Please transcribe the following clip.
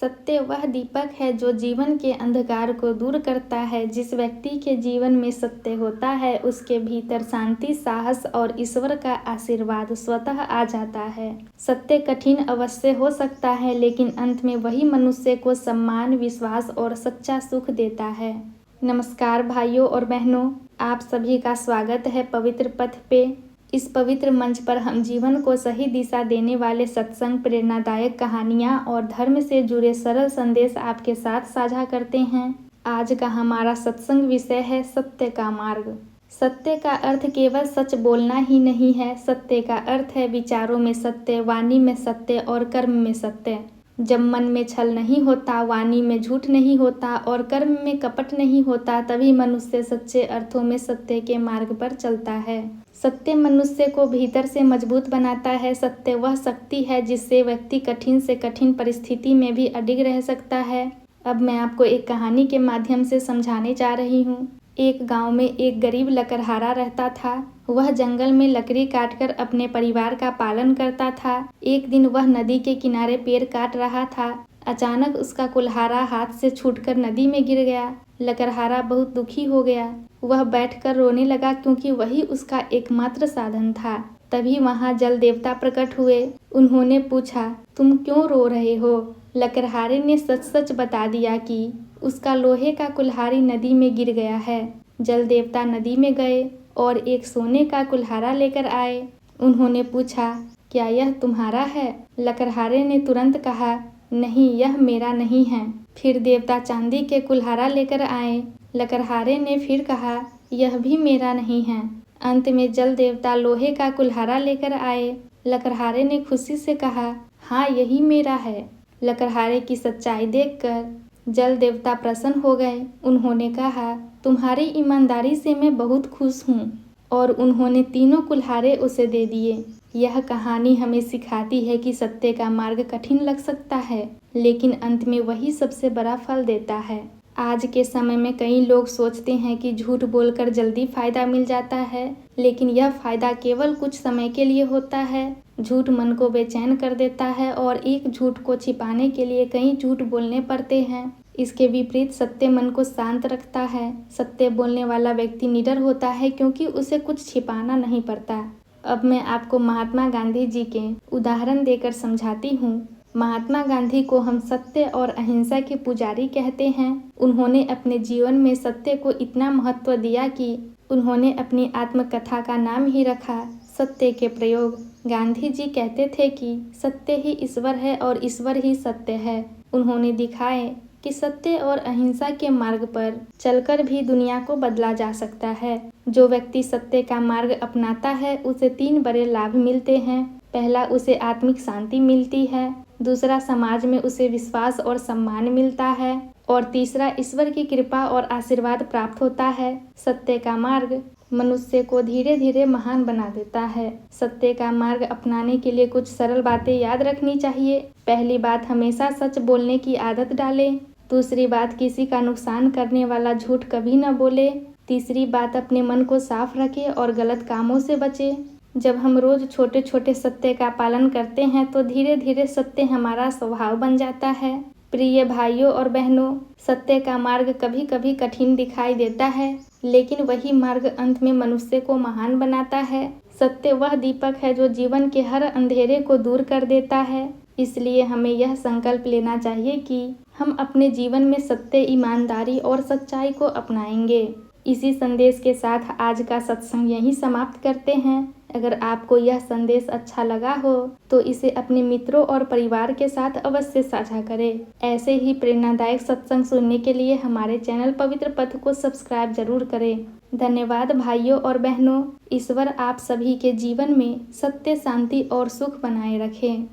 सत्य वह दीपक है जो जीवन के अंधकार को दूर करता है। जिस व्यक्ति के जीवन में सत्य होता है उसके भीतर शांति, साहस और ईश्वर का आशीर्वाद स्वतः आ जाता है। सत्य कठिन अवश्य हो सकता है, लेकिन अंत में वही मनुष्य को सम्मान, विश्वास और सच्चा सुख देता है। नमस्कार भाइयों और बहनों, आप सभी का स्वागत है पवित्र पथ पे। इस पवित्र मंच पर हम जीवन को सही दिशा देने वाले सत्संग, प्रेरणादायक कहानियाँ और धर्म से जुड़े सरल संदेश आपके साथ साझा करते हैं। आज का हमारा सत्संग विषय है सत्य का मार्ग। सत्य का अर्थ केवल सच बोलना ही नहीं है। सत्य का अर्थ है विचारों में सत्य, वाणी में सत्य और कर्म में सत्य। जब मन में छल नहीं होता, वाणी में झूठ नहीं होता और कर्म में कपट नहीं होता, तभी मनुष्य सच्चे अर्थों में सत्य के मार्ग पर चलता है। सत्य मनुष्य को भीतर से मजबूत बनाता है। सत्य वह शक्ति है जिससे व्यक्ति कठिन से कठिन परिस्थिति में भी अडिग रह सकता है। अब मैं आपको एक कहानी के माध्यम से समझाने जा रही हूँ। एक गांव में एक गरीब लकड़हारा रहता था। वह जंगल में लकड़ी काटकर अपने परिवार का पालन करता था। एक दिन वह नदी के किनारे पेड़ काट रहा था। अचानक उसका कुल्हाड़ा हाथ से छूटकर नदी में गिर गया। लकड़हारा बहुत दुखी हो गया। वह बैठकर रोने लगा क्योंकि वही उसका एकमात्र साधन था। तभी वहां जल देवता प्रकट हुए। उन्होंने पूछा, तुम क्यों रो रहे हो? लकड़हारे ने सच सच बता दिया कि उसका लोहे का कुल्हाड़ी नदी में गिर गया है। जल देवता नदी में गए और एक सोने का कुल्हाड़ा लेकर आए। उन्होंने पूछा, क्या यह तुम्हारा है? लकड़हारे ने तुरंत कहा, नहीं, यह मेरा नहीं है। फिर देवता चांदी के कुल्हाड़ा लेकर आए। लकड़हारे ने फिर कहा, यह भी मेरा नहीं है। अंत में जल देवता लोहे का कुल्हाड़ा लेकर आए। लकड़हारे ने खुशी से कहा, हाँ, यही मेरा है। लकड़हारे की सच्चाई देखकर जल देवता प्रसन्न हो गए। उन्होंने कहा, तुम्हारी ईमानदारी से मैं बहुत खुश हूँ। और उन्होंने तीनों कुल्हाड़े उसे दे दिए। यह कहानी हमें सिखाती है कि सत्य का मार्ग कठिन लग सकता है, लेकिन अंत में वही सबसे बड़ा फल देता है। आज के समय में कई लोग सोचते हैं कि झूठ बोलकर जल्दी फायदा मिल जाता है, लेकिन यह फायदा केवल कुछ समय के लिए होता है। झूठ मन को बेचैन कर देता है और एक झूठ को छिपाने के लिए कई झूठ बोलने पड़ते हैं। इसके विपरीत सत्य मन को शांत रखता है। सत्य बोलने वाला व्यक्ति निडर होता है क्योंकि उसे कुछ छिपाना नहीं पड़ता। अब मैं आपको महात्मा गांधी जी के उदाहरण देकर समझाती हूँ। महात्मा गांधी को हम सत्य और अहिंसा के पुजारी कहते हैं। उन्होंने अपने जीवन में सत्य को इतना महत्व दिया कि उन्होंने अपनी आत्मकथा का नाम ही रखा, सत्य के प्रयोग। गांधी जी कहते थे कि सत्य ही ईश्वर है और ईश्वर ही सत्य है। उन्होंने दिखाए कि सत्य और अहिंसा के मार्ग पर चलकर भी दुनिया को बदला जा सकता है। जो व्यक्ति सत्य का मार्ग अपनाता है उसे 3 बड़े लाभ मिलते हैं। पहला, उसे आत्मिक शांति मिलती है। दूसरा, समाज में उसे विश्वास और सम्मान मिलता है। और तीसरा, ईश्वर की कृपा और आशीर्वाद प्राप्त होता है। सत्य का मार्ग मनुष्य को धीरे धीरे महान बना देता है। सत्य का मार्ग अपनाने के लिए कुछ सरल बातें याद रखनी चाहिए। पहली बात, हमेशा सच बोलने की आदत डालें। दूसरी बात, किसी का नुकसान करने वाला झूठ कभी न बोले। तीसरी बात, अपने मन को साफ रखें और गलत कामों से बचें। जब हम रोज छोटे छोटे सत्य का पालन करते हैं तो धीरे धीरे सत्य हमारा स्वभाव बन जाता है। प्रिय भाइयों और बहनों, सत्य का मार्ग कभी कभी कठिन दिखाई देता है, लेकिन वही मार्ग अंत में मनुष्य को महान बनाता है। सत्य वह दीपक है जो जीवन के हर अंधेरे को दूर कर देता है। इसलिए हमें यह संकल्प लेना चाहिए कि हम अपने जीवन में सत्य, ईमानदारी और सच्चाई को अपनाएंगे। इसी संदेश के साथ आज का सत्संग यहीं समाप्त करते हैं। अगर आपको यह संदेश अच्छा लगा हो तो इसे अपने मित्रों और परिवार के साथ अवश्य साझा करें। ऐसे ही प्रेरणादायक सत्संग सुनने के लिए हमारे चैनल पवित्र पथ को सब्सक्राइब जरूर करें। धन्यवाद भाइयों और बहनों। ईश्वर आप सभी के जीवन में सत्य, शांति और सुख बनाए रखें।